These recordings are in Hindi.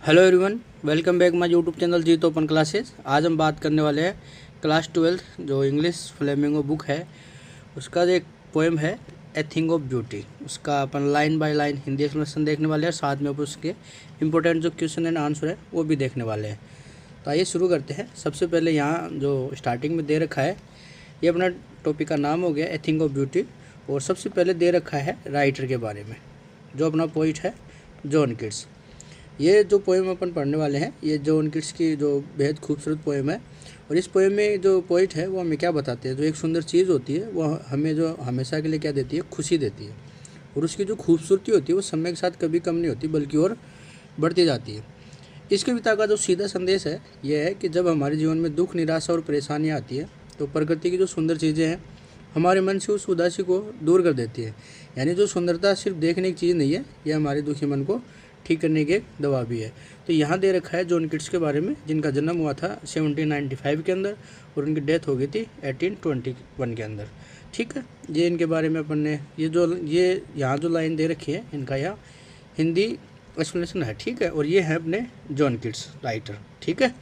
Hello everyone, welcome back my YouTube channel जी तो ओपन क्लासेस। आज हम बात करने वाले हैं क्लास 12 जो इंग्लिश फ्लेमिंगो बुक है उसका जो एक पोएम है ए थिंग ऑफ ब्यूटी। उसका अपन line by line Hindi explanation देखने वाले हैं, साथ में उसके इंपॉर्टेंट जो क्वेश्चन एंड आंसर है वो भी देखने वाले हैं। तो आइए शुरू करते हैं। सबसे पहले यहाँ जो स्टार्टिंग में दे रखा है ये अपना टॉपिक का नाम हो गया ए थिंग ऑफ ब्यूटी, और सबसे पहले दे रखा है राइटर के बारे में जो अपना पोइट है जॉन कीट्स। ये जो पोएम अपन पढ़ने वाले हैं ये जॉन कीट्स की जो बेहद खूबसूरत पोएम है, और इस पोएम में जो पोइट है वो हमें क्या बताते हैं, जो एक सुंदर चीज़ होती है वो हमें जो हमेशा के लिए क्या देती है, खुशी देती है, और उसकी जो खूबसूरती होती है वो समय के साथ कभी कम नहीं होती बल्कि और बढ़ती जाती है। इस कविता का जो सीधा संदेश है ये है कि जब हमारे जीवन में दुख, निराशा और परेशानियाँ आती है तो प्रकृति की जो सुंदर चीज़ें हैं हमारे मन से उस उदासी को दूर कर देती है। यानी जो सुंदरता सिर्फ देखने की चीज़ नहीं है, ये हमारे दुखी मन को ठीक करने की एक दवा भी है। तो यहाँ दे रखा है जॉन कीट्स के बारे में, जिनका जन्म हुआ था 1795 के अंदर और उनकी डेथ हो गई थी 1821 के अंदर। ठीक है, ये इनके बारे में अपन ने ये यहाँ जो लाइन दे रखी है इनका यहाँ हिंदी एक्सप्लेनेशन है। ठीक है, और ये है अपने जॉन कीट्स राइटर। ठीक है,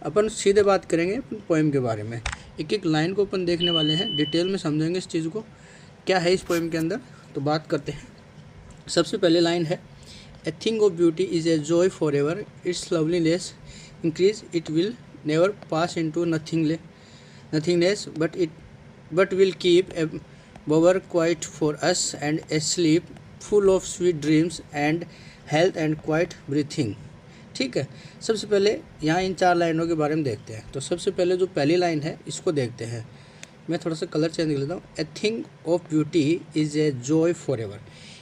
अपन सीधे बात करेंगे पोएम के बारे में। एक एक लाइन को अपन देखने वाले हैं, डिटेल में समझेंगे इस चीज़ को क्या है इस पोएम के अंदर। तो बात करते हैं। सबसे पहले लाइन है A thing of beauty is a joy forever. Its loveliness increase. It will never pass into nothingness, but will keep a bower quiet for us and asleep, full of sweet dreams and health and quiet breathing. ठीक है, सबसे पहले यहाँ इन चार लाइनों के बारे में देखते हैं। तो सबसे पहले जो पहली लाइन है इसको देखते हैं। मैं थोड़ा सा कलर चेंज कर लेता हूँ। ए thing of beauty is a joy for ever,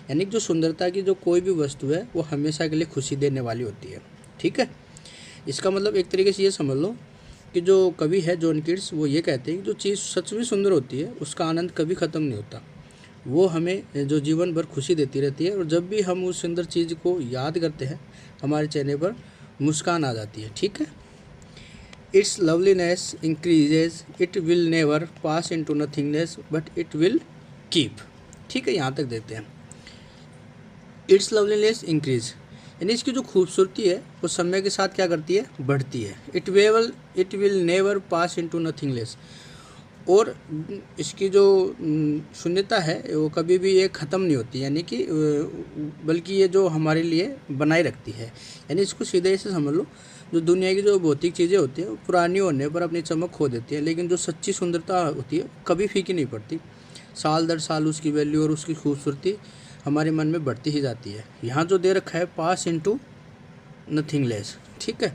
यानी जो सुंदरता की जो कोई भी वस्तु है वो हमेशा के लिए खुशी देने वाली होती है। ठीक है, इसका मतलब एक तरीके से ये समझ लो कि जो कवि है जॉन कीट्स वो ये कहते हैं कि जो चीज़ सच में सुंदर होती है उसका आनंद कभी ख़त्म नहीं होता, वो हमें जो जीवन भर खुशी देती रहती है, और जब भी हम उस सुंदर चीज़ को याद करते हैं हमारे चेहरे पर मुस्कान आ जाती है। ठीक है, it's loveliness increases, it will never pass into nothingness but it will keep. ठीक है, यहाँ तक देखते हैं। इट्स लवलीनेस इंक्रीज, यानी इसकी जो खूबसूरती है वो समय के साथ क्या करती है, बढ़ती है। It will never pass into nothingness, और इसकी जो शून्यता है वो कभी भी ये ख़त्म नहीं होती, यानी कि बल्कि ये जो हमारे लिए बनाए रखती है। यानी इसको सीधे से समझ लो, जो दुनिया की जो भौतिक चीज़ें होती हैं वो पुरानी होने पर अपनी चमक खो देती है, लेकिन जो सच्ची सुंदरता होती है कभी फीकी नहीं पड़ती। साल दर साल उसकी वैल्यू और उसकी खूबसूरती हमारे मन में बढ़ती ही जाती है। यहाँ जो दे रखा है पास इनटू नथिंगलेस, ठीक है,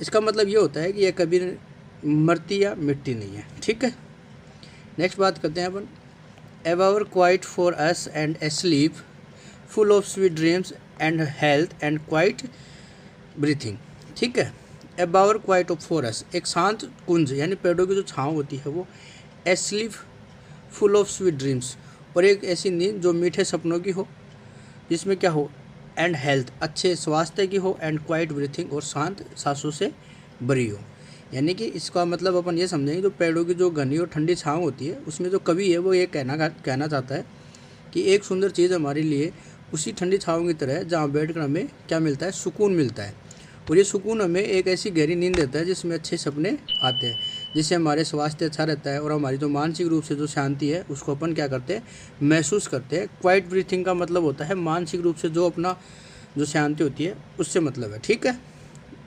इसका मतलब ये होता है कि यह कभी मरती या मिटती नहीं है। ठीक है, नेक्स्ट बात करते हैं अपन। Ever quiet for us and asleep, full of sweet dreams and health and quiet breathing. ठीक है, a bower quiet of for us, एक शांत कुंज यानी पेड़ों की जो छाँव होती है वो, asleep full of sweet dreams, और एक ऐसी नींद जो मीठे सपनों की हो, जिसमें क्या हो, एंड हेल्थ अच्छे स्वास्थ्य की हो, एंड क्वाइट ब्रीथिंग और शांत सांसों से भरी हो। यानी कि इसका मतलब अपन ये समझेंगे जो पेड़ों की जो घनी और ठंडी छाँव होती है उसमें जो कवि है वो ये कहना चाहता है कि एक सुंदर चीज़ हमारे लिए उसी ठंडी छाँव की तरह है जहाँ बैठकर हमें क्या मिलता है, सुकून मिलता है, और ये सुकून हमें एक ऐसी गहरी नींद देता है जिसमें अच्छे सपने आते हैं, जिससे हमारे स्वास्थ्य अच्छा रहता है और हमारी जो मानसिक रूप से जो शांति है उसको अपन क्या करते हैं, महसूस करते हैं। क्वाइट ब्रीथिंग का मतलब होता है मानसिक रूप से जो अपना जो शांति होती है उससे मतलब है। ठीक है,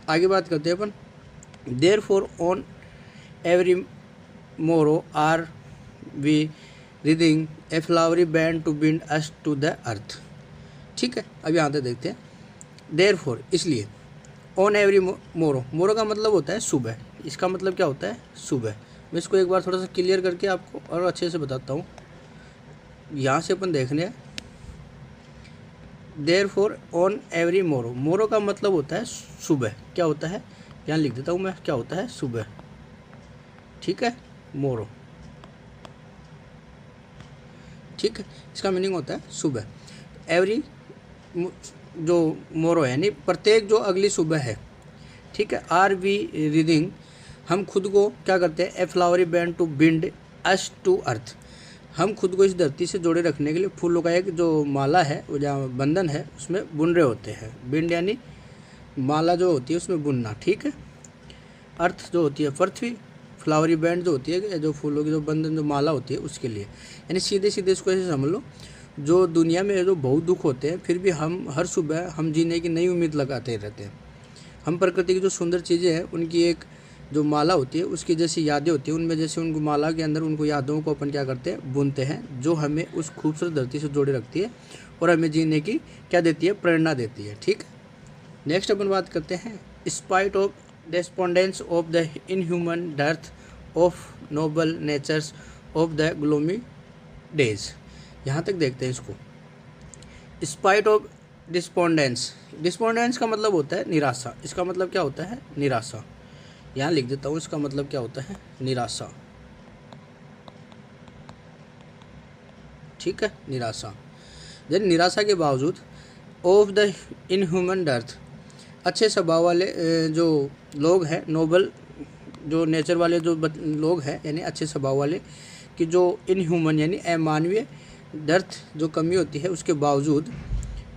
आगे बात करते हैं अपन। Therefore on every morrow are we reading a flowery band to bind us to the earth. ठीक है, अब यहाँ तक देखते हैं। देयरफॉर इसलिए, ऑन एवरी मोरो, मोरो का मतलब होता है सुबह, इसका मतलब क्या होता है, सुबह। मैं इसको एक बार थोड़ा सा क्लियर करके आपको और अच्छे से बताता हूँ। यहाँ से अपन देखने हैं देयरफॉर ऑन एवरी मोरो, मोरो का मतलब होता है सुबह। क्या होता है, यहाँ लिख देता हूँ मैं, क्या होता है, सुबह। ठीक है, मोरो, ठीक है, इसका मीनिंग होता है सुबह। एवरी जो मोरो है यानी प्रत्येक जो अगली सुबह है। ठीक है, आर वी रीडिंग, हम खुद को क्या करते हैं, a flowery band to bind us to earth, हम खुद को इस धरती से जोड़े रखने के लिए फूलों का एक जो माला है वो जहाँ बंधन है उसमें बुन रहे होते हैं। बिंड यानी माला जो होती है उसमें बुनना, ठीक है। अर्थ जो होती है पृथ्वी, फ्लावरी बैंड जो होती है जो फूलों की जो बंधन जो माला होती है उसके लिए। यानी सीधे सीधे इसको ऐसे समझ लो, जो दुनिया में जो बहुत दुख होते हैं फिर भी हम हर सुबह हम जीने की नई उम्मीद लगाते रहते हैं। हम प्रकृति की जो सुंदर चीज़ें हैं उनकी एक जो माला होती है उसकी जैसी यादें होती हैं, उनमें जैसे उनको माला के अंदर उनको यादों को अपन क्या करते हैं, बुनते हैं, जो हमें उस खूबसूरत धरती से जोड़े रखती है और हमें जीने की क्या देती है, प्रेरणा देती है, ठीक है। नेक्स्ट अपन बात करते हैं spite of despondence of the inhuman dearth of noble natures of the gloomy days. यहाँ तक देखते हैं इसको। स्पाइट ऑफ डिस्पोंडेंस, डिस्पोंडेंस का मतलब होता है निराशा। इसका मतलब क्या होता है, निराशा। यहाँ लिख देता हूँ, इसका मतलब क्या होता है, निराशा, ठीक है, निराशा। जब निराशा के बावजूद ऑफ द इनह्यूमन डर्थ, अच्छे स्वभाव वाले जो लोग हैं, नोबल जो नेचर वाले जो लोग हैं यानी अच्छे स्वभाव वाले, कि जो इनह्यूमन यानी अमानवीय डर्थ जो कमी होती है उसके बावजूद,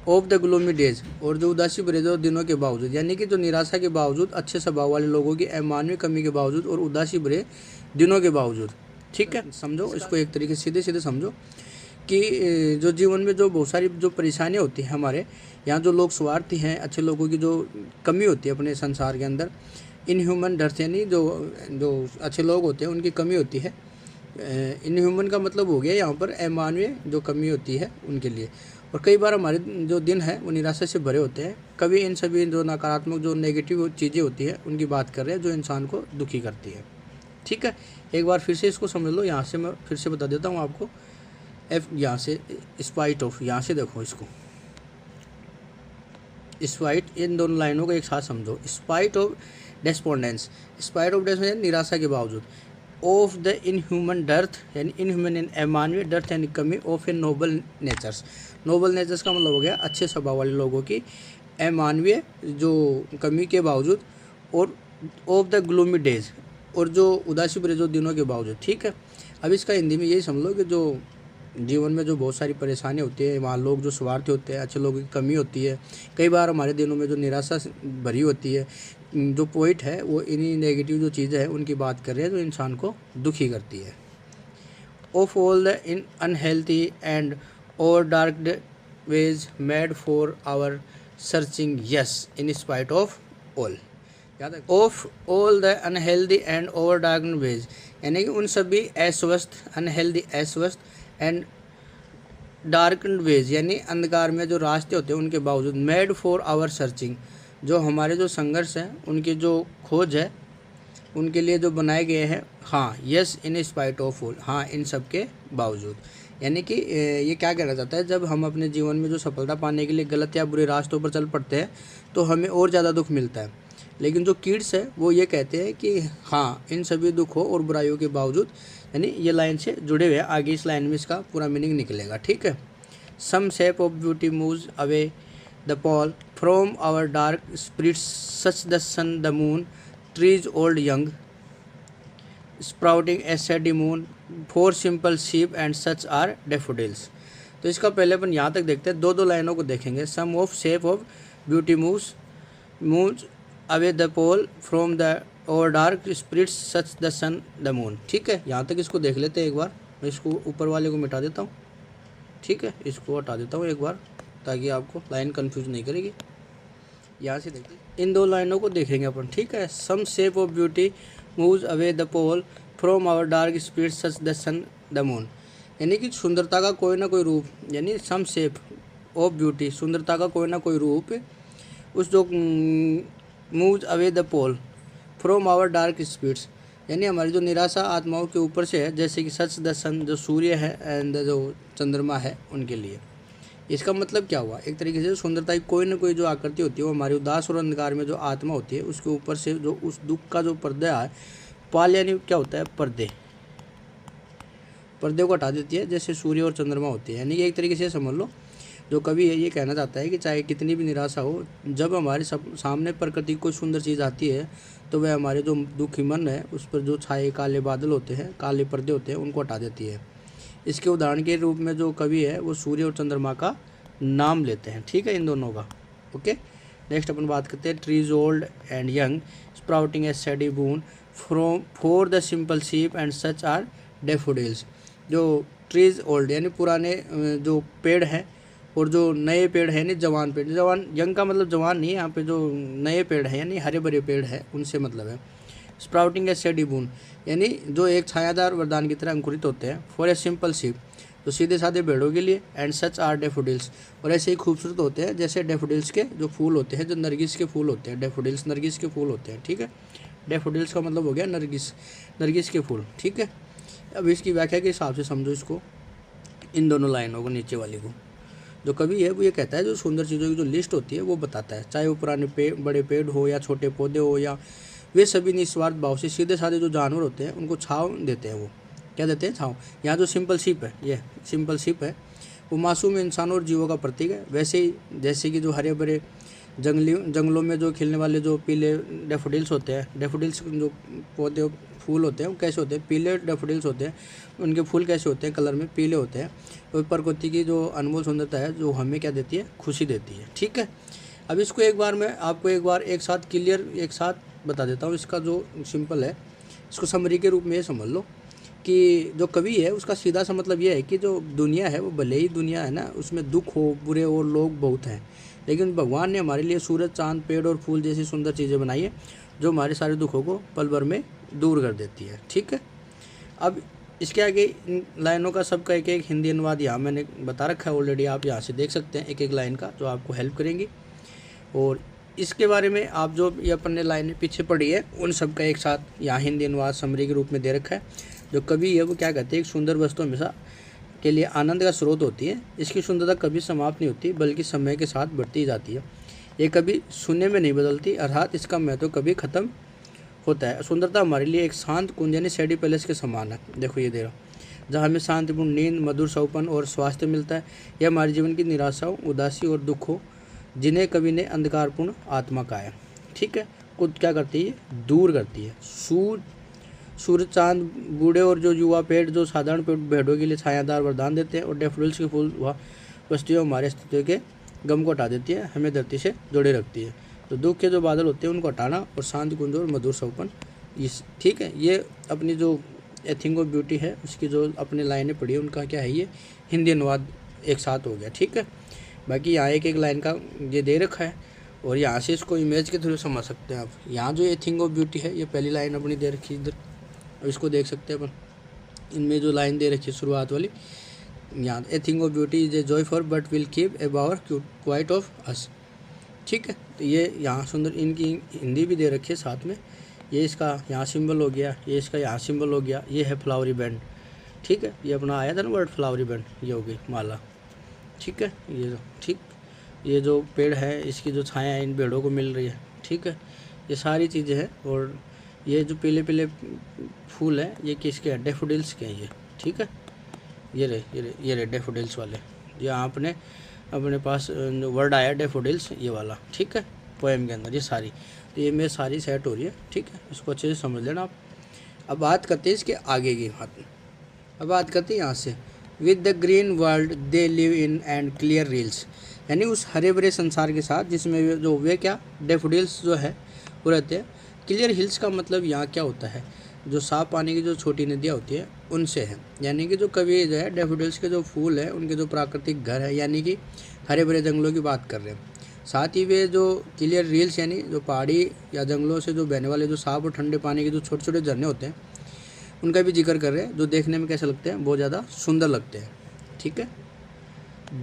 ऑफ द ग्लोमी डेज, और जो उदासी भरे जो दिनों के बावजूद, यानी कि जो निराशा के बावजूद, अच्छे स्वभाव वाले लोगों की अमानवीय कमी के बावजूद और उदासी भरे दिनों के बावजूद, ठीक है। समझो इसको एक तरीके से सीधे सीधे समझो कि जो जीवन में जो बहुत सारी जो परेशानियाँ होती हैं हमारे यहाँ, जो लोग स्वार्थी हैं, अच्छे लोगों की जो कमी होती है अपने संसार के अंदर, इनह्यूमन डर्थ यानी जो अच्छे लोग होते हैं उनकी कमी होती है। इनह्यूमन का मतलब हो गया यहाँ पर अमानवीय जो कमी होती है उनके लिए। और कई बार हमारे जो दिन हैं वो निराशा से भरे होते हैं। कभी इन सभी जो नकारात्मक जो नेगेटिव चीज़ें होती हैं उनकी बात कर रहे हैं जो इंसान को दुखी करती है, ठीक है। एक बार फिर से इसको समझ लो, यहाँ से मैं फिर से बता देता हूँ आपको। एफ यहाँ से स्पाइट ऑफ, यहाँ से देखो इसको, स्पाइट, इन दोनों लाइनों को एक साथ समझो। Spite of despondence, spite of despondence निराशा के बावजूद, ऑफ द इनह्यूमन डर्थ यानी इनह्यूमन इन अमानवीय डर्थ यानी कमी, of a noble natures, noble natures का मतलब हो गया अच्छे स्वभाव वाले लोगों की अमानवीय जो कमी के बावजूद, और ऑफ द ग्लूमी डेज, और जो उदासी भरे जो दिनों के बावजूद, ठीक है। अब इसका हिंदी में यही समझ लो कि जो जीवन में जो बहुत सारी परेशानियाँ होती है, वहाँ लोग जो स्वार्थी होते हैं, अच्छे लोगों की कमी होती है। कई बार हमारे दिनों में जो निराशा भरी होती है, जो पॉइंट है वो इन्हीं नेगेटिव जो चीज़ें हैं उनकी बात कर रहे हैं जो इंसान को दुखी करती है। Of all the in unhealthy and और dark ways made for our searching yes in spite of all, याद है। Of all the unhealthy and over dark ways यानी कि उन सभी अस्वस्थ, अनहेल्दी अस्वस्थ, एंड डार्क वेज यानी अंधकार में जो रास्ते होते हैं उनके बावजूद, मेड फॉर आवर सर्चिंग जो हमारे जो संघर्ष हैं उनकी जो खोज है उनके लिए जो बनाए गए हैं, हाँ, yes in spite of all, हाँ, इन सब के बावजूद। यानी कि ये क्या कहना चाहता है, जब हम अपने जीवन में जो सफलता पाने के लिए गलत या बुरे रास्तों पर चल पड़ते हैं तो हमें और ज़्यादा दुख मिलता है। लेकिन जो किड्स है वो ये कहते हैं कि हाँ, इन सभी दुखों और बुराइयों के बावजूद, यानी ये लाइन से जुड़े हुए हैं, आगे इस लाइन में इसका पूरा मीनिंग निकलेगा, ठीक है। Some shape of beauty moves away the pall from our dark spirits such the sun the moon trees old young sprouting a shady moon for simple sheep and such are daffodils. तो इसका पहले अपन यहाँ तक देखते हैं, दो लाइनों को देखेंगे। Some of shape of beauty moves away the pall from the our dark spirits such the sun the moon, ठीक है। यहाँ तक इसको देख लेते हैं एक बार। मैं इसको ऊपर वाले को मिटा देता हूँ, ठीक है, इसको हटा देता हूँ एक बार ताकि आपको लाइन कंफ्यूज नहीं करेगी। यहाँ से देखते हैं, इन दो लाइनों को देखेंगे अपन, ठीक है। Some shape of beauty moves away the pall from our dark spirits such the sun the moon, यानी कि सुंदरता का कोई ना कोई रूप, यानी सम शेप ऑफ ब्यूटी, सुंदरता का कोई ना कोई रूप, उस जो moves away the pall from our dark spirits, यानी हमारी जो निराशा आत्माओं के ऊपर से है, जैसे कि सच द सन जो सूर्य है एंड जो चंद्रमा है उनके लिए। इसका मतलब क्या हुआ, एक तरीके से सुंदरता की कोई ना कोई जो आकृति होती है वो हमारी उदास और अंधकार में जो आत्मा होती है उसके ऊपर से जो उस दुख का जो पर्दा है, पाल यानी क्या होता है, पर्दे को हटा देती है, जैसे सूर्य और चंद्रमा होते हैं। यानी कि एक तरीके से समझ लो, जो कवि है ये कहना चाहता है कि चाहे कितनी भी निराशा हो, जब हमारे सामने प्रकृति की कोई सुंदर चीज़ आती है तो वह हमारे जो दुखी मन है उस पर जो छाए काले बादल होते हैं, काले पर्दे होते हैं, उनको हटा देती है। इसके उदाहरण के रूप में जो कवि है वो सूर्य और चंद्रमा का नाम लेते हैं, ठीक है, इन दोनों का, ओके। नेक्स्ट अपन बात करते हैं trees old and young sprouting a study boon from for the simple sheep and such are daffodils. जो ट्रीज ओल्ड यानी पुराने जो पेड़ हैं और जो नए पेड़ हैं यानी जवान पेड़, जवान यंग का मतलब जवान नहीं है यहाँ पे, जो नए पेड़ हैं यानी हरे भरे पेड़ हैं उनसे मतलब है। स्प्राउटिंग ए स्टडी बून यानी जो एक छायादार वरदान की तरह अंकुरित होते हैं। फॉर ए सिंपल शीप तो सीधे साधे भेड़ों के लिए। एंड सच आर डेफोडिल्स और ऐसे ही खूबसूरत होते हैं जैसे डेफोडिल्स के जो फूल होते हैं, जो नरगिस के फूल होते हैं। डेफोडिल्स नरगिस के फूल होते हैं, ठीक है। डेफोडिल्स का मतलब हो गया नरगिस, नरगिस के फूल, ठीक है। अब इसकी व्याख्या के हिसाब से समझो इसको, इन दोनों लाइनों को, नीचे वाली को। जो कवि है वो ये कहता है जो सुंदर चीज़ों की जो लिस्ट होती है वो बताता है, चाहे वो पुराने बड़े पेड़ हो या छोटे पौधे हो, या वे सभी निस्वार्थ भाव से सीधे साधे जो जानवर होते हैं उनको छाँव देते हैं। वो क्या देते हैं? छाँव। यहाँ जो सिंपल शीप है, ये सिंपल शीप है, वो मासूम इंसानों और जीवों का प्रतीक है। वैसे ही जैसे कि जो हरे भरे जंगलों में जो खिलने वाले जो पीले डेफोडिल्स होते हैं, डेफोडिल्स जो पौधे फूल होते हैं वो कैसे होते हैं? पीले डेफोडिल्स होते हैं। उनके फूल कैसे होते हैं? कलर में पीले होते हैं। और प्रकृति की जो अनमोल सुंदरता है जो हमें क्या देती है? खुशी देती है, ठीक है। अब इसको एक बार मैं आपको एक साथ क्लियर एक साथ बता देता हूँ। इसका जो सिंपल है इसको समरी के रूप में ये समझ लो कि जो कवि है उसका सीधा सा मतलब ये है कि जो दुनिया है वो भले ही दुनिया है ना, उसमें दुख हो, बुरे और लोग बहुत हैं, लेकिन भगवान ने हमारे लिए सूरज, चांद, पेड़ और फूल जैसी सुंदर चीज़ें बनाई है जो हमारे सारे दुखों को पल भर में दूर कर देती है, ठीक है। अब इसके आगे इन लाइनों का सबका एक एक हिंदी अनुवाद यहाँ मैंने बता रखा है ऑलरेडी, आप यहाँ से देख सकते हैं एक एक लाइन का, जो आपको हेल्प करेंगी। और इसके बारे में आप जो ये अपन ने लाइनें पीछे पढ़ी है उन सब का एक साथ यहाँ हिंदी अनुवाद समरी के रूप में दे रखा है। जो कवि है वो क्या कहते हैं? एक सुंदर वस्तु हमेशा के लिए आनंद का स्रोत होती है। इसकी सुंदरता कभी समाप्त नहीं होती बल्कि समय के साथ बढ़ती जाती है। ये कभी शून्य में नहीं बदलती, अर्थात इसका महत्व कभी खत्म होता है। सुंदरता हमारे लिए एक शांत कुंज यानी शेडी पैलेस के समान है। देखो ये दे रहा, जहाँ हमें शांतिपूर्ण नींद, मधुर सौपन और स्वास्थ्य मिलता है। यह हमारे जीवन की निराशाओं, उदासी और दुखों जिन्हें कवि ने अंधकारपूर्ण आत्मा कहा है, ठीक है, को क्या करती है? दूर करती है। सूर्य, चांद, बूढ़े और जो युवा पेड़ जो साधारण भेड़ों के लिए छायादार वरदान देते हैं। और डेफोडिल्स के फूल वह वस्तुएं हमारे अस्तित्व के गम को हटा देती है, हमें धरती से जोड़े रखती है। तो दुख के जो बादल होते हैं उनको हटाना और शांति कुंज और मधुर सौपन, इस ठीक है। ये अपनी जो ए थिंग ऑफ ब्यूटी है उसकी जो अपनी लाइनें पढ़ी उनका क्या है? ये हिंदी अनुवाद एक साथ हो गया, ठीक है। बाकी यहाँ एक एक लाइन का ये दे रखा है और यहाँ से इसको इमेज के थ्रू समझ सकते हैं आप। यहाँ जो ए थिंग ऑफ ब्यूटी है ये पहली लाइन अपनी दे रखी है इधर, अब इसको देख सकते हैं अपन। इनमें जो लाइन दे रखी है शुरुआत वाली, यहाँ a thing of beauty is a joy for but will keep a bower quiet of us, ठीक है। तो ये यहाँ सुंदर इनकी हिंदी भी दे रखी है साथ में। ये इसका यहाँ सिंबल हो गया, ये इसका यहाँ सिंबल हो गया, ये है फ्लावरी बैंड, ठीक है। ये अपना आया था ना वर्ड फ्लावरी बैंड, ये हो गई माला, ठीक है। ये जो ठीक ये जो पेड़ है इसकी जो छाया इन पेड़ों को मिल रही है, ठीक है। ये सारी चीज़ें हैं। और ये जो पीले पीले फूल हैं ये किसके हैं? डेफोडिल्स के हैं ये, ठीक है। ये रे डेफोडिल्स वाले, ये आपने अपने पास जो वर्ड आया डेफोडिल्स ये वाला, ठीक है, पोएम के अंदर ये सारी, तो ये मेरे सारी सेट हो रही है, ठीक है। इसको अच्छे से समझ लेना आप। अब बात करते हैं इसके आगे की बात। अब बात करते हैं यहाँ से, with the green world they live in and clear reels, यानी उस हरे भरे संसार के साथ जिसमें जो वे क्या डेफोडिल्स जो है वो रहते हैं। क्लियर हिल्स का मतलब यहाँ क्या होता है? जो साफ पानी की जो छोटी नदियाँ होती है उनसे है। यानी कि जो कवि जो है डेफोडिल्स के जो फूल हैं उनके जो प्राकृतिक घर है, यानी कि हरे भरे जंगलों की बात कर रहे हैं। साथ ही वे जो क्लियर रील्स यानी जो पहाड़ी या जंगलों से जो बहने वाले जो साफ और ठंडे पानी के जो छोटे छोटे झरने होते हैं उनका भी जिक्र कर रहे हैं, जो देखने में कैसे लगते हैं? बहुत ज़्यादा सुंदर लगते हैं, ठीक है।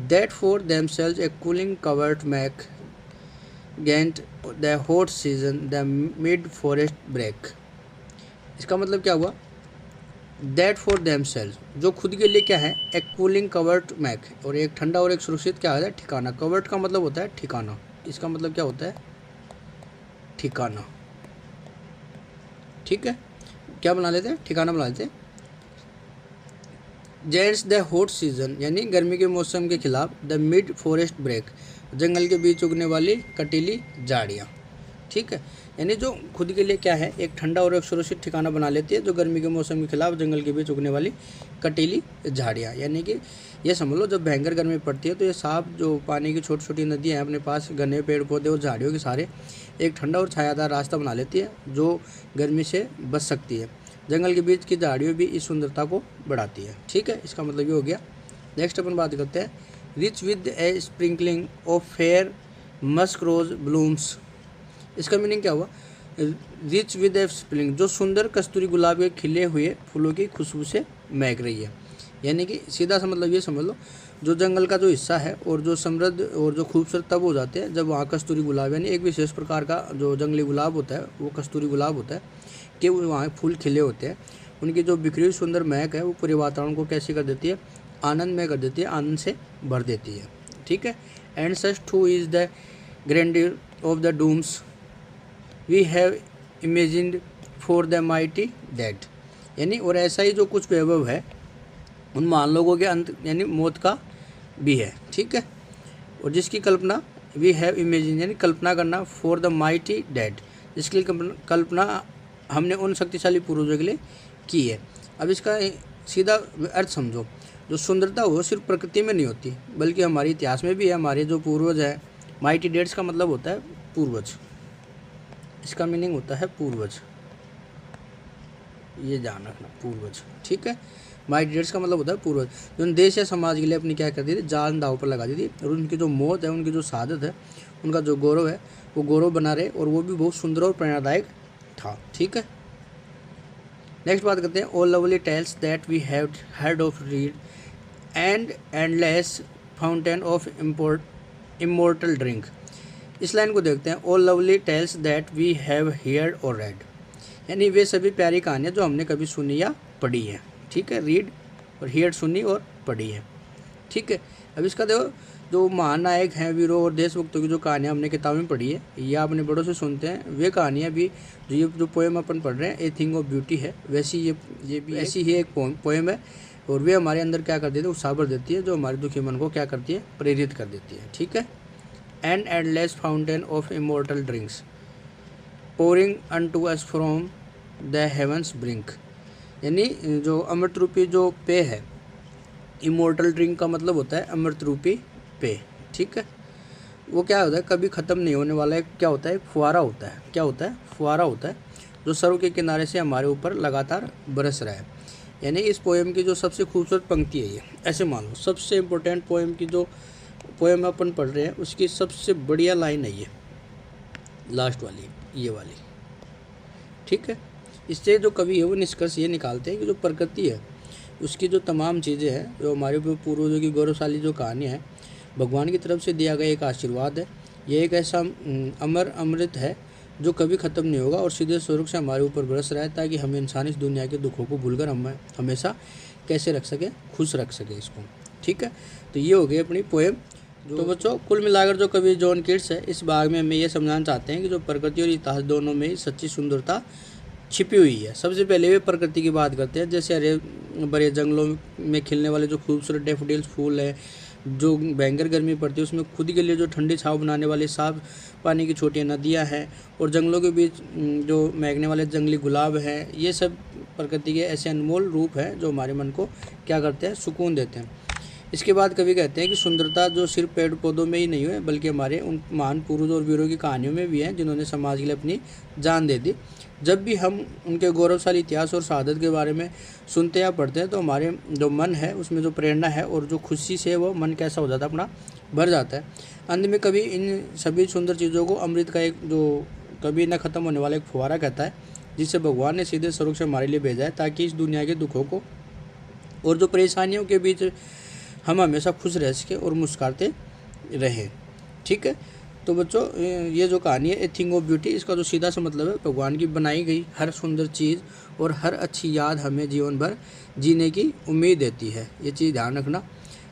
That for themselves a cooling covert make gainst the hot season the mid forest brake. इसका मतलब क्या हुआ? दैट फॉर देमसेल्व्स जो खुद के लिए क्या है? एक कूलिंग कवर्ड मैक, और एक ठंडा और एक सुरक्षित क्या होता है? ठिकाना। कवर्ड का मतलब होता है ठिकाना, इसका मतलब क्या होता है? ठिकाना, ठीक है। क्या बना लेते हैं? ठिकाना बना लेते हैं। जेंट्स द हॉट सीजन यानी गर्मी के मौसम के खिलाफ, द मिड फॉरेस्ट ब्रेक जंगल के बीच उगने वाली कटीली झाड़ियाँ, ठीक है। यानी जो खुद के लिए क्या है, एक ठंडा और एक सुरक्षित ठिकाना बना लेती है, जो गर्मी के मौसम के खिलाफ जंगल के बीच उगने वाली कटीली झाड़ियाँ। यानी कि ये समझ लो, जब भयंकर गर्मी पड़ती है तो ये साफ जो पानी की छोटी छोटी नदियाँ हैं अपने पास घने पेड़ पौधे और झाड़ियों के सहारे एक ठंडा और छायादार रास्ता बना लेती है, जो गर्मी से बच सकती है। जंगल के बीच की झाड़ियों भी इस सुंदरता को बढ़ाती है। ठीक है, इसका मतलब ये हो गया। नेक्स्ट अपन बात करते हैं, rich with a sprinkling of fair musk rose blooms. इसका मीनिंग क्या हुआ, रिच विद ए स्प्रिंग, जो सुंदर कस्तूरी गुलाब के खिले हुए फूलों की खुशबू से महक रही है। यानी कि सीधा सा मतलब ये समझ लो, जो जंगल का जो हिस्सा है और जो समृद्ध और जो खूबसूरत तब हो जाते हैं जब वहाँ कस्तूरी गुलाब, यानी एक विशेष प्रकार का जो जंगली गुलाब होता है वो कस्तूरी गुलाब होता है कि वहाँ फूल खिले होते हैं। उनकी जो बिखरी हुई सुंदर महक है वो पूरे वातावरण को कैसी कर देती है, आनंद में कर देती है, आनंद से भर देती है। ठीक है, and such too is the grandeur of the dooms we have imagined for the mighty dead. यानी और ऐसा ही जो कुछ वैभव है उन महान लोगों के अंत यानी मौत का भी है। ठीक है, और जिसकी कल्पना वी हैव इमेजिन यानी कल्पना करना, फॉर द माइटी डेड जिसकी कल्पना हमने उन शक्तिशाली पूर्वजों के लिए की है। अब इसका सीधा अर्थ समझो, जो सुंदरता हो सिर्फ प्रकृति में नहीं होती बल्कि हमारे इतिहास में भी है। हमारे जो पूर्वज है, माइटी डेड्स का मतलब होता है पूर्वज, इसका मीनिंग होता है पूर्वज, ये ध्यान रखना, पूर्वज। ठीक है, माइटी डेड्स का मतलब होता है पूर्वज, जो देश या समाज के लिए अपनी क्या करती थी, जान दांव पर लगा दी थी, और उनकी जो मौत है, उनकी जो शहादत है, उनका जो गौरव है वो गौरव बना रहे, और वो भी बहुत सुंदर और प्रेरणादायक था। ठीक है, नेक्स्ट बात करते हैं, all lovely tales that we have heard of read and endless fountain of immortal drink. इस लाइन को देखते हैं, all lovely tales that we have heard और रेड, यानी वे सभी प्यारी कहानियाँ जो हमने कभी सुनी या पढ़ी है। ठीक है, रीड और हियर्ड सुनी और पढ़ी है। ठीक है, अब इसका देखो, जो महानायक हैं, वीरों और देशभक्तों की जो कहानियाँ हमने किताब में पढ़ी है या अपने बड़ों से सुनते हैं, वे कहानियाँ भी जो पोएम अपन पढ़ रहे हैं, ए थिंग ऑफ ब्यूटी है, वैसी ये भी ऐसी ही एक पोएम है, और वे हमारे अंदर क्या कर देती है, उत्साह भर देती है, जो हमारे दुखी मन को क्या करती है, प्रेरित कर देती है। ठीक है, and endless fountain of immortal drinks pouring unto us from the heaven's brink, यानी जो अमृत रूपी जो पेय है, इमोर्टल ड्रिंक का मतलब होता है अमृत रूपी पेय। ठीक है, वो क्या होता है, कभी ख़त्म नहीं होने वाला है, क्या होता है, फुहारा होता है। क्या होता है, फुहारा होता है, जो सरों के किनारे से हमारे ऊपर लगातार बरस रहा है। यानी इस पोएम की जो सबसे खूबसूरत पंक्ति है, ये ऐसे मान लो सबसे इम्पोर्टेंट पोएम की जो पोएम अपन पढ़ रहे हैं उसकी सबसे बढ़िया लाइन है ये लास्ट वाली, ये वाली। ठीक है, इससे जो कवि है वो निष्कर्ष ये निकालते हैं कि जो प्रकृति है उसकी जो तमाम चीज़ें हैं, जो हमारे पूर्वजों की गौरवशाली जो कहानियाँ हैं, भगवान की तरफ से दिया गया एक आशीर्वाद है। ये एक ऐसा अमर अमृत है जो कभी ख़त्म नहीं होगा और सीधे स्वर्ग से हमारे ऊपर बरस रहा है, ताकि हम इंसान इस दुनिया के दुखों को भूलकर हम हमेशा कैसे रख सके, खुश रख सके इसको। ठीक है, तो ये हो गई अपनी पोएम। तो बच्चों, कुल मिलाकर जो कवि जॉन कीट्स है इस भाग में हमें ये समझाना चाहते हैं कि जो प्रकृति और इतिहास दोनों में ही सच्ची सुंदरता छिपी हुई है। सबसे पहले वे प्रकृति की बात करते हैं, जैसे हरे भरे जंगलों में खिलने वाले जो खूबसूरत डैफोडिल्स फूल है, जो भयंकर गर्मी पड़ती है उसमें खुद के लिए जो ठंडी छाँव बनाने वाली साफ पानी की छोटी नदियाँ हैं, और जंगलों के बीच जो महकने वाले जंगली गुलाब हैं, ये सब प्रकृति के ऐसे अनमोल रूप हैं जो हमारे मन को क्या करते हैं, सुकून देते हैं। इसके बाद कवि कहते हैं कि सुंदरता जो सिर्फ पेड़ पौधों में ही नहीं है बल्कि हमारे उन महान पूर्वजों और वीरों की कहानियों में भी है, जिन्होंने समाज के लिए अपनी जान दे दी। जब भी हम उनके गौरवशाली इतिहास और शहादत के बारे में सुनते या पढ़ते हैं तो हमारे जो मन है उसमें जो प्रेरणा है और जो खुशी से वो मन कैसा हो जाता है, अपना भर जाता है। अंत में कभी इन सभी सुंदर चीज़ों को अमृत का एक जो कभी न ख़त्म होने वाला एक फुहारा कहता है, जिसे भगवान ने सीधे स्वर्ग से हमारे लिए भेजा है, ताकि इस दुनिया के दुखों को और जो परेशानियों के बीच हम हमेशा खुश रह सकें और मुस्कुराते रहें। ठीक है, तो बच्चों, ये जो कहानी है ए थिंग ऑफ ब्यूटी, इसका जो सीधा सा मतलब है भगवान की बनाई गई हर सुंदर चीज़ और हर अच्छी याद हमें जीवन भर जीने की उम्मीद देती है। ये चीज़ ध्यान रखना।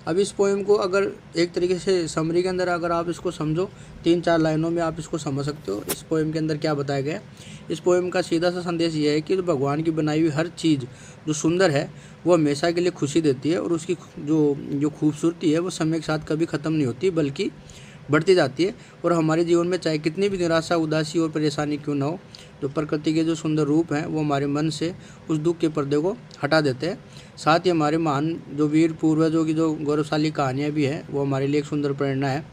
अब इस पोएम को अगर एक तरीके से समरी के अंदर अगर आप इसको समझो, 3-4 लाइनों में आप इसको समझ सकते हो इस पोएम के अंदर क्या बताया गया है। इस पोएम का सीधा सा संदेश ये है कि भगवान की बनाई हुई हर चीज़ जो सुंदर है वो हमेशा के लिए खुशी देती है, और उसकी जो खूबसूरती है वो समय के साथ कभी ख़त्म नहीं होती बल्कि बढ़ती जाती है। और हमारे जीवन में चाहे कितनी भी निराशा, उदासी और परेशानी क्यों ना हो, जो प्रकृति के जो सुंदर रूप हैं वो हमारे मन से उस दुख के पर्दे को हटा देते हैं। साथ ही हमारे महान जो वीर पूर्वजों की जो गौरवशाली कहानियाँ भी हैं वो हमारे लिए एक सुंदर प्रेरणा है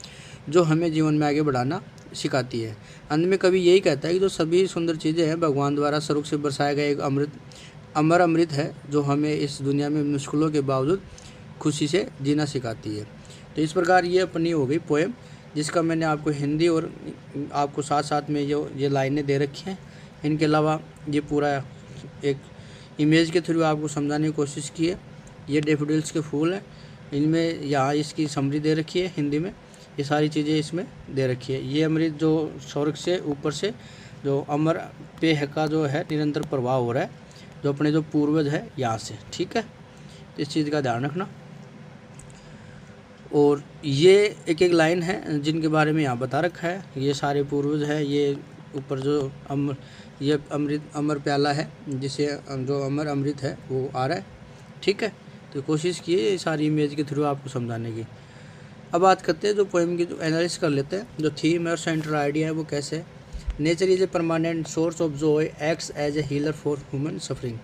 जो हमें जीवन में आगे बढ़ाना सिखाती है। अंत में कवि यही कहता है कि जो सभी सुंदर चीज़ें हैं भगवान द्वारा स्वर्ग से बरसाया गया एक अमर अमृत है जो हमें इस दुनिया में मुश्किलों के बावजूद खुशी से जीना सिखाती है। तो इस प्रकार ये अपनी हो गई पोएम, जिसका मैंने आपको हिंदी और आपको साथ साथ में जो ये लाइनें दे रखी हैं, इनके अलावा ये पूरा एक इमेज के थ्रू आपको समझाने की कोशिश की है। ये डैफोडिल्स के फूल हैं, इनमें यहाँ इसकी समरी दे रखी है हिंदी में, ये सारी चीज़ें इसमें दे रखी है। ये अमृत जो स्वर्ग से ऊपर से जो अमर पेय का जो है निरंतर प्रवाह हो रहा है, जो अपने जो पूर्वज है यहाँ से, ठीक है। तो इस चीज़ का ध्यान रखना। और ये एक एक लाइन है जिनके बारे में यहाँ बता रखा है, ये सारे पूर्वज है। ये ऊपर जो ये अमर प्याला है जिसे जो अमर अमृत है वो आ रहा है, ठीक है। तो कोशिश कीजिए सारी इमेज के थ्रू आपको समझाने की। अब बात करते हैं जो पोएम की जो एनालिसिस कर लेते हैं, जो थीम है और सेंट्रल आइडिया है वो कैसे है। Nature is a permanent source of joy, acts as a healer for human suffering.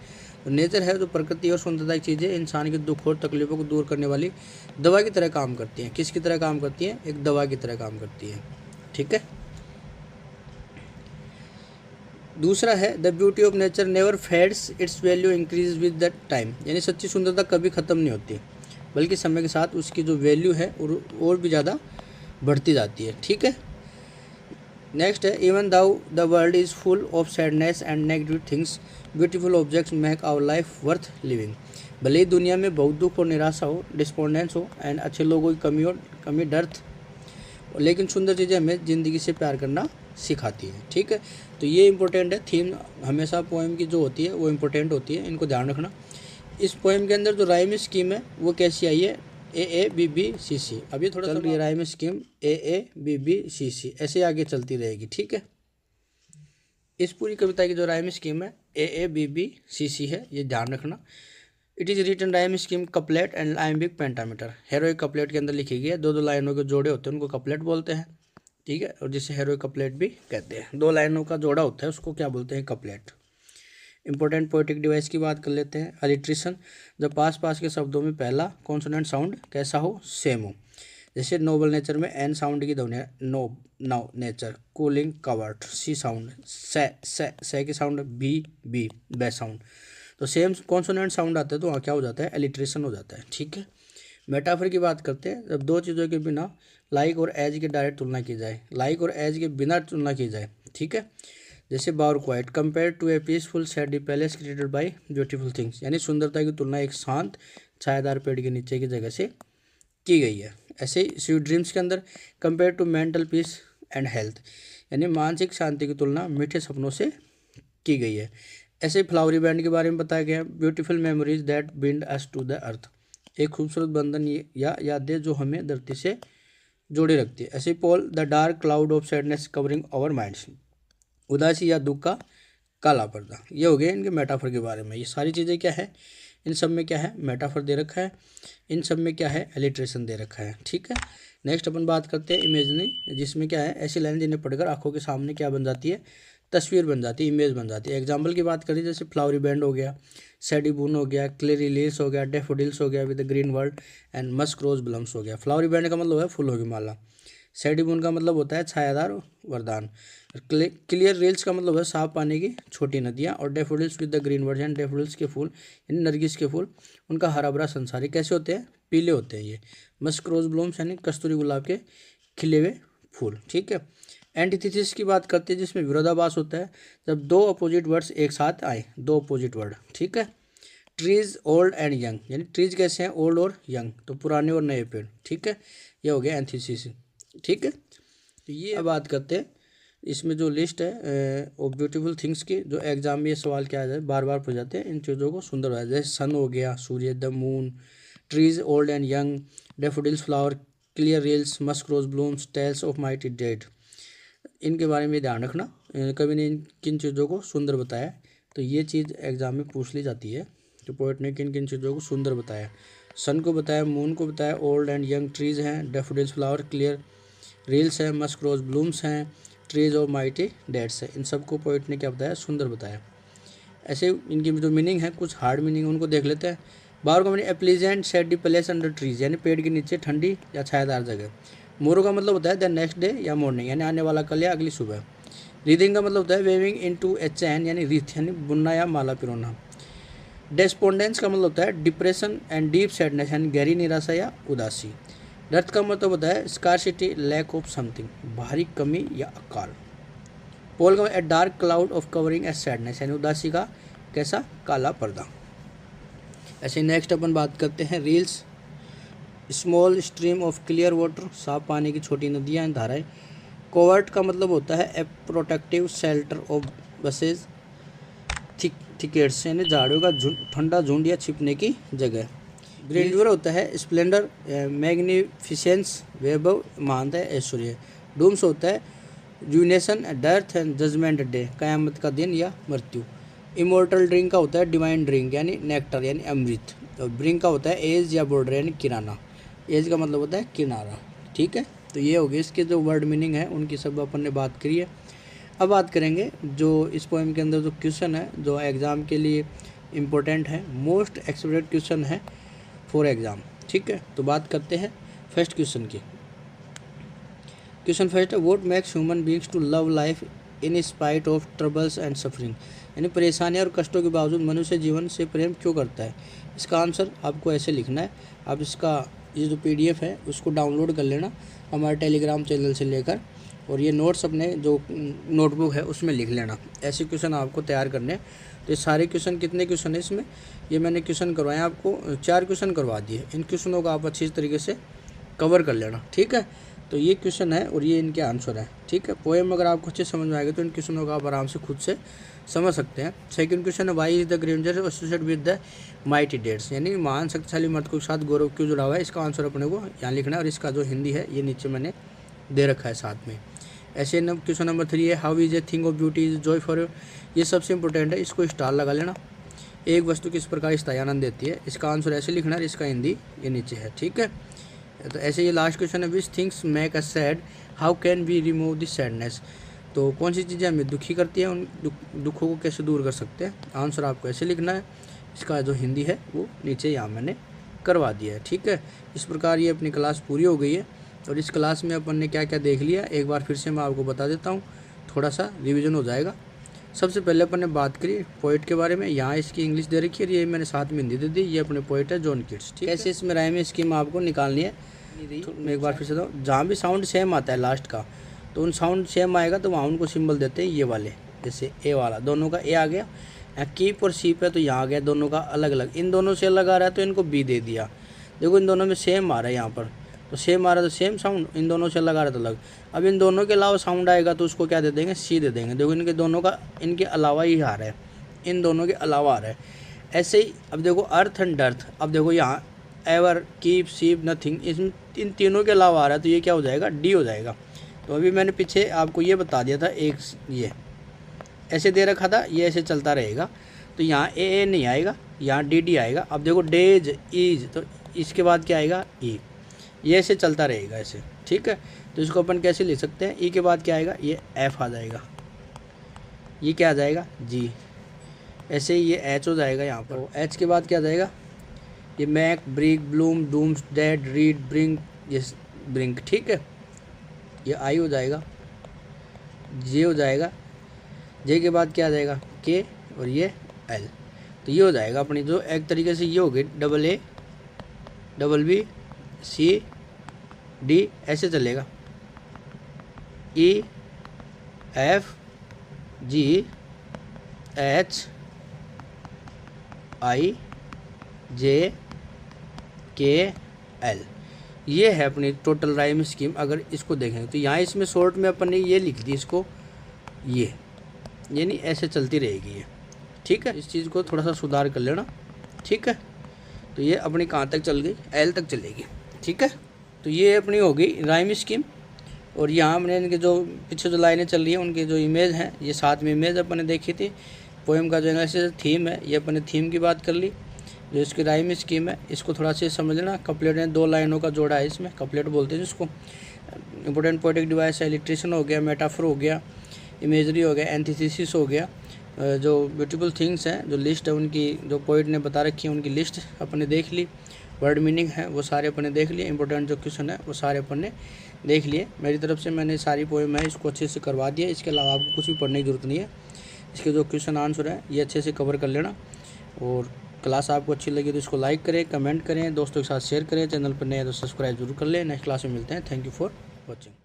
तो नेचर है जो प्रकृति और सुंदरता की चीज़ें इंसान के दुख और तकलीफों को दूर करने वाली दवा की तरह काम करती हैं। किसकी तरह काम करती हैं? एक दवा की तरह काम करती है, ठीक है। दूसरा है the beauty of nature never fades, it's value increase with the time. यानी सच्ची सुंदरता कभी ख़त्म नहीं होती, बल्कि समय के साथ उसकी जो वैल्यू है और भी ज़्यादा बढ़ती जाती है, ठीक है। नेक्स्ट है even though the world is full of sadness and negative things, beautiful objects make our life worth living. भले ही दुनिया में बहुत दुख और निराशा हो, डिस्पोंडेंस हो एंड अच्छे लोगों की कमी डर्थ, लेकिन सुंदर चीज़ें हमें ज़िंदगी से प्यार करना सिखाती है, ठीक है। तो ये इंपॉर्टेंट है, थीम हमेशा पोएम की जो होती है वो इम्पोर्टेंट होती है, इनको ध्यान रखना। इस पोएम के अंदर जो राइम स्कीम है वो कैसी आई है? AABBCC। अब ये थोड़ा सा ये राइम स्कीम AABBCC ऐसे आगे चलती रहेगी, ठीक है। इस पूरी कविता की जो राइम स्कीम है AABBCC है, ये ध्यान रखना। It is written rhyme scheme couplet and iambic pentameter. Heroic couplet के अंदर लिखी गई है, दो लाइनों के जोड़े होते हैं उनको कपलेट बोलते हैं, ठीक है। और जिसे हेरोइक कपलेट भी कहते हैं। 2 लाइनों का जोड़ा होता है उसको क्या बोलते हैं? कपलेट। इंपॉर्टेंट पोएटिक डिवाइस की बात कर लेते हैं। अलिट्रेशन, जब पास के शब्दों में पहला कॉन्सोनेंट साउंड कैसा हो? सेम हो। जैसे नोबल नेचर में एन साउंड की ध्वनि नोब, now nature, cooling covert, C sound, से की साउंड बी बे साउंड। तो सेम कॉन्सोनेंट साउंड आता है तो वहाँ क्या हो जाता है? एलिट्रेशन हो जाता है, ठीक है। मेटाफर की बात करते हैं, जब दो चीज़ों के बिना लाइक और एज की डायरेक्ट तुलना की जाए, लाइक और एज के बिना तुलना की जाए, ठीक है। जैसे bower quiet compare to a peaceful shady palace created by beautiful things. यानी सुंदरता की तुलना एक शांत छायादार पेड़ के नीचे की जगह से की गई है। ऐसे ही स्वीट ड्रीम्स के अंदर compare to mental peace and health, यानी मानसिक शांति की तुलना मीठे सपनों से की गई है। ऐसे ही फ्लावरी बैंड के बारे में बताया गया है, beautiful memories that bind us to the earth. एक खूबसूरत बंधन या यादें जो हमें धरती से जोड़े रखती है। ऐसे ही pall the dark cloud of sadness covering our minds, उदासी या दुख का काला पर्दा। ये हो गया इनके मेटाफर के बारे में। ये सारी चीज़ें क्या है? इन सब में क्या है? मेटाफर दे रखा है। इन सब में क्या है? एलिट्रेशन दे रखा है, ठीक है। नेक्स्ट अपन बात करते हैं इमेजनी, जिसमें क्या है? ऐसी लाइन जिन्हें पढ़कर आंखों के सामने क्या बन जाती है? तस्वीर बन जाती है, इमेज बन जाती है। एग्जाम्पल की बात करें जैसे फ्लावरी बैंड हो गया, सैडी बून हो गया, क्लेरी लील्स हो गया, डेफोडिल्स हो गया with the green world and musk rose blooms हो गया। फ्लावरी बैंड का मतलब है फूलों की माला, सैडी बून का मतलब होता है छायादार वरदान, क्लियर रील्स का मतलब है साफ पानी की छोटी नदियाँ, और daffodils with the green word यानी डेफोडिल्स के फूल यानी नरगिस के फूल, उनका हरा भरा संसार। कैसे होते हैं? पीले होते हैं ये। मस्क रोज ब्लूम्स यानी कस्तूरी गुलाब के खिले हुए फूल, ठीक है। एंटीथेसिस की बात करते हैं जिसमें विरोधाभास होता है, जब दो अपोजिट वर्ड्स एक साथ आए, दो अपोजिट वर्ड, ठीक है। ट्रीज ओल्ड एंड यंग, यानी ट्रीज कैसे हैं? ओल्ड और यंग, तो पुराने और नए पेड़, ठीक है। ये हो गया एंटीथेसिस, ठीक है। तो ये बात करते हैं इसमें जो लिस्ट है ऑफ ब्यूटीफुल थिंग्स की, जो एग्जाम में ये सवाल क्या आ जाए बार बार पूछ जाते हैं, इन चीज़ों को सुंदर हो जाए। जैसे सन हो गया, सूर्य, the moon, trees old and young, daffodils flower, clear rills, musk rose blooms, tales of mighty dead. इनके बारे में ध्यान रखना, कभी ने किन चीज़ों को सुंदर बताया, तो ये चीज़ एग्जाम में पूछ ली जाती है। तो पोएट ने किन किन चीज़ों को सुंदर बताया? सन को बताया, मून को बताया, ओल्ड एंड यंग ट्रीज हैं, डेफोडिल्स फ्लावर, क्लियर रील्स हैं, मस्क रोज ब्लूम्स हैं, ट्रीज और माइटी डेट्स है। इन सबको पोइट ने क्या बताया, सुंदर बताया। ऐसे इनकी जो मीनिंग है, कुछ हार्ड मीनिंग उनको देख लेते हैं। बार को a pleasant shady place under trees, यानी पेड़ के नीचे ठंडी या छायादार जगह। मोरो का मतलब होता है द नेक्स्ट डे या मॉर्निंग, यानी आने वाला कल या अगली सुबह। रीदिंग का मतलब होता है वेविंग इनटू ए चैन, यानी रीथ यानी बुनना या माला पिरोना। डेस्पोंडेंस का मतलब होता है डिप्रेशन एंड डीप सैडनेस, यानी गहरी निराशा या उदासी। डर्थ का मतलब होता है स्कार्सिटी, लैक ऑफ समथिंग, भारी कमी या अकाल। पोल का a dark cloud of covering A sadness, यानी उदासी का कैसा, काला पर्दा। ऐसे नेक्स्ट अपन बात करते हैं reels. Small stream of clear water, साफ पानी की छोटी नदियाँ, धाराएं। कोवर्ट का मतलब होता है ए protective shelter of buses thickets, यानी झाड़ियों का ठंडा झुंड या छिपने की जगह। ग्रेंड्योर होता है स्प्लेंडर, मैग्निफिसेंस, वैभव, महानता, ऐश्वर्य। डूम्स होता है यूनेशन, डेथ एंड जजमेंट डे, कयामत का दिन या मृत्यु। इमोर्टल ड्रिंक का होता है डिवाइन ड्रिंक, यानी नेक्टर यानी अमृत। और ब्रिंक का होता है एज या बॉर्डर, यानी किराना। एज का मतलब होता है किनारा। ठीक है, तो ये हो गए इसके जो वर्ड मीनिंग है, उनकी सब अपन ने बात करी है। अब बात करेंगे जो इस पोएम के अंदर जो क्वेश्चन है, जो एग्ज़ाम के लिए इम्पोर्टेंट है, मोस्ट एक्सपेक्टेड क्वेश्चन है फॉर एग्ज़ाम। ठीक है, तो बात करते हैं फर्स्ट क्वेश्चन की। क्वेश्चन फर्स्ट है, what makes human beings to love life in spite of troubles and suffering, यानी परेशानियाँ और कष्टों के बावजूद मनुष्य जीवन से प्रेम क्यों करता है। इसका आंसर आपको ऐसे लिखना है। आप इसका ये जो PDF है उसको डाउनलोड कर लेना हमारे टेलीग्राम चैनल से लेकर, और ये नोट्स अपने जो नोटबुक है उसमें लिख लेना। ऐसे क्वेश्चन आपको तैयार करने हैं। तो ये सारे क्वेश्चन, कितने क्वेश्चन है इसमें, ये मैंने क्वेश्चन करवाए आपको, 4 क्वेश्चन करवा दिए। इन क्वेश्चनों को आप अच्छी तरीके से कवर कर लेना। ठीक है, तो ये क्वेश्चन है और ये इनके आंसर है। ठीक है, पोएम अगर आपको अच्छे समझ में आएगा तो इन क्वेश्चनों को आप आराम से खुद से समझ सकते हैं। सेकंड क्वेश्चन है, why is the grandeur associate with the mighty deads, यानी महान शक्तिशाली मर्द के साथ गौरव क्यों जुड़ा हुआ है। इसका आंसर अपने को यहाँ लिखना है, और इसका जो हिंदी है ये नीचे मैंने दे रखा है साथ में। ऐसे क्वेश्चन नंबर 3 है, how is a thing of beauty is Joy for you, ये सबसे इंपॉर्टेंट है, इसको स्टार लगा लेना। एक वस्तु किस प्रकार स्थायी आनंद देती है, इसका आंसर ऐसे लिखना है, इसका हिंदी ये नीचे है। ठीक है, तो ऐसे ये लास्ट क्वेश्चन है, which things make us sad, how can we remove this sadness, तो कौन सी चीज़ें हमें दुखी करती हैं, उन दुखों को कैसे दूर कर सकते हैं। आंसर आपको ऐसे लिखना है, इसका जो हिंदी है वो नीचे यहाँ मैंने करवा दिया है। ठीक है, इस प्रकार ये अपनी क्लास पूरी हो गई है, और इस क्लास में अपन ने क्या क्या देख लिया एक बार फिर से मैं आपको बता देता हूँ, थोड़ा सा रिवीजन हो जाएगा। सबसे पहले अपन ने बात करी पोइट के बारे में। यहाँ इसकी इंग्लिश दे रखी है, ये मैंने साथ में हिंदी दे दी। ये अपने पोइट है जॉन कीट्स। ठीक है, ऐसे इसमें राइम स्कीम आपको निकालनी है। तो मैं एक बार फिर से बताऊँ, जहाँ भी साउंड सेम आता है लास्ट का, तो उन साउंड सेम आएगा तो वहाँ उनको सिंबल देते हैं ये वाले, जैसे ए वाला, दोनों का ए आ गया। कीप और सीप है तो यहाँ आ गया, दोनों का अलग अलग। इन दोनों से अलग आ रहा है तो इनको बी दे दिया। देखो इन दोनों में सेम आ रहा है यहाँ पर, तो सेम आ रहा है तो सेम साउंड, इन दोनों से अलग आ रहा है तो अलग। अब इन दोनों के अलावा साउंड आएगा तो उसको क्या दे देंगे, सी दे देंगे। देखो इनके दोनों का, इनके अलावा ही आ रहा है, इन दोनों के अलावा आ रहा है। ऐसे ही अब देखो अर्थ एंड डर्थ, अब देखो यहाँ एवर, कीप, सीप, नथिंग, इन तीनों के अलावा आ रहा है तो ये क्या हो जाएगा, डी हो जाएगा। तो अभी मैंने पीछे आपको ये बता दिया था, एक ये ऐसे दे रखा था, ये ऐसे चलता रहेगा, तो यहाँ ए नहीं आएगा, यहाँ डी आएगा। अब देखो डेज, ईज, तो इसके बाद क्या आएगा, ई, ये ऐसे चलता रहेगा ऐसे। ठीक है, तो इसको अपन कैसे ले सकते हैं, ई के बाद क्या आएगा, ये एफ आ जाएगा, ये क्या आ जाएगा, जी, ऐसे ही ये एच हो जाएगा यहाँ पर। एच के बाद क्या आ जाएगा, ये make, brake, bloom, dooms, dead, read, brink, ये ब्रिंक। ठीक है, ये आई हो जाएगा, जे हो जाएगा, जे के बाद क्या आ जाएगा, के, और ये एल। तो ये हो जाएगा अपनी, जो एक तरीके से ये हो गई double A, double B, C, D, ऐसे चलेगा, ई, एफ, जी, एच, आई, जे, के, एल। ये है अपनी टोटल राइम स्कीम। अगर इसको देखें तो यहाँ इसमें शॉर्ट में अपन ने ये लिख दी इसको, ये यानी ऐसे चलती रहेगी ये। ठीक है, इस चीज़ को थोड़ा सा सुधार कर लेना। ठीक है, तो ये अपनी कहाँ तक चल गई, एल तक चलेगी। ठीक है, तो ये अपनी हो गई राइम स्कीम। और यहाँ हमने इनके जो पीछे जो लाइनें चल रही हैं उनके जो इमेज हैं, ये साथ में इमेज अपन ने देखी थी। पोएम का जो एनालिसिस थीम है, ये अपन ने थीम की बात कर ली। जो इसकी राइम स्कीम है इसको थोड़ा सा समझ लेना। कपलेट ने 2 लाइनों का जोड़ा है, इसमें कपलेट बोलते हैं जिसको। इंपॉर्टेंट पोएटिक डिवाइस है इलिट्रेशन हो गया, मेटाफोर हो गया, इमेजरी हो गया, एंथीसिस हो गया। जो ब्यूटीफुल थिंग्स हैं, जो लिस्ट है उनकी, जो पोइट ने बता रखी है उनकी लिस्ट अपने देख ली। वर्ड मीनिंग है वो सारे अपने देख लिए। इंपॉर्टेंट जो क्वेश्चन है वो सारे अपन ने देख लिए। मेरी तरफ से मैंने सारी पोएम है इसको अच्छे से करवा दिया। इसके अलावा आपको कुछ भी पढ़ने की ज़रूरत नहीं है। इसके जो क्वेश्चन आंसर है ये अच्छे से कवर कर लेना। और क्लास आपको अच्छी लगी तो इसको लाइक करें, कमेंट करें, दोस्तों के साथ शेयर करें। चैनल पर नए तो सब्सक्राइब जरूर कर लें। नेक्स्ट क्लास में मिलते हैं। Thank you for watching.